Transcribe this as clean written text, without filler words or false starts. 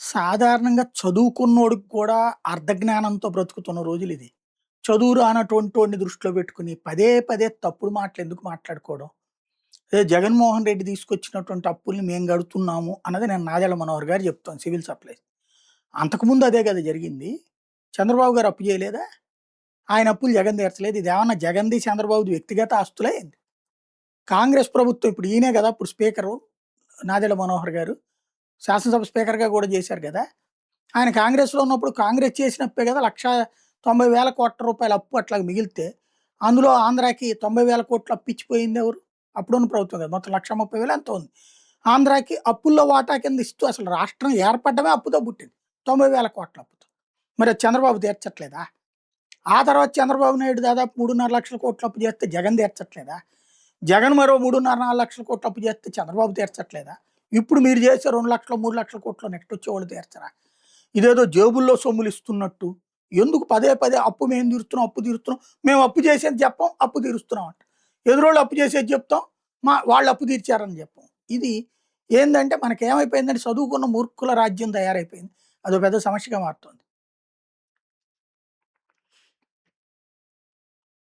సాధారణంగా చదువుకున్నోడికి కూడా అర్ధజ్ఞానంతో బ్రతుకుతున్న రోజులిది. చదువు రానటువంటోడిని దృష్టిలో పెట్టుకొని పదే పదే తప్పుడు మాటలు ఎందుకు మాట్లాడుకోవడం? జగన్మోహన్ రెడ్డి తీసుకొచ్చినటువంటి అప్పుల్ని మేము గడుతున్నాము అన్నది నేను నాదెళ్ల మనోహర్ గారు చెప్తాను సివిల్ సప్లైస్. అంతకుముందు అదే కదా జరిగింది. చంద్రబాబు గారు అప్పు చేయలేదా? ఆయన అప్పులు జగన్ తీర్చలేదు. ఇదేమన్నా జగన్‌ది, చంద్రబాబుది వ్యక్తిగత ఆస్తులా ఏంది? కాంగ్రెస్ ప్రభుత్వం ఇప్పుడు ఈయనే కదా ఇప్పుడు స్పీకరు నాదెళ్ల మనోహర్ గారు. శాసనసభ స్పీకర్‌గా కూడా చేశారు కదా! ఆయన కాంగ్రెస్‌లో ఉన్నప్పుడు కాంగ్రెస్ చేసిన అప్పే కదా! 1,90,000 కోట్ల రూపాయల అప్పు అట్లా మిగిలితే, అందులో ఆంధ్రాకి 90,000 కోట్లు అప్పిచ్చిపోయిందెవరు? అప్పుడున్న ప్రభుత్వం కదా! మొత్తం 1,30,000 ఎంతో ఉంది. ఆంధ్రాకి అప్పుల్లో వాటా కింద ఇస్తూ అసలు రాష్ట్రం ఏర్పడడమే అప్పుతో పుట్టింది. 90,000 కోట్ల అప్పుతో. మరి అది చంద్రబాబు తీర్చట్లేదా? ఆ తర్వాత చంద్రబాబు నాయుడు దాదాపు 3,500,000 కోట్లు అప్పు చేస్తే జగన్ తీర్చట్లేదా? జగన్ మరో 3,500,000, 4,00,000 కోట్లు అప్పు చేస్తే చంద్రబాబు తీర్చట్లేదా? ఇప్పుడు మీరు చేసే 2,00,000, 3,00,000 కోట్లు నెక్స్ట్ వచ్చేవాళ్ళు తీర్చరా? ఇదేదో జేబుల్లో సొమ్ములు ఇస్తున్నట్టు ఎందుకు పదే పదే అప్పు మేము తీరుస్తున్నాం, అప్పు తీరుస్తున్నాం. మేము అప్పు చేసేది చెప్పం, అప్పు తీరుస్తున్నాం అంట. ఎదురోళ్ళు అప్పు చేసేది చెప్తాం, వాళ్ళు అప్పు తీర్చారని చెప్పం. ఇది ఏందంటే మనకేమైపోయిందంటే చదువుకున్న మూర్ఖుల రాజ్యం తయారైపోయింది. అదో పెద్ద సమస్యగా మారుతుంది.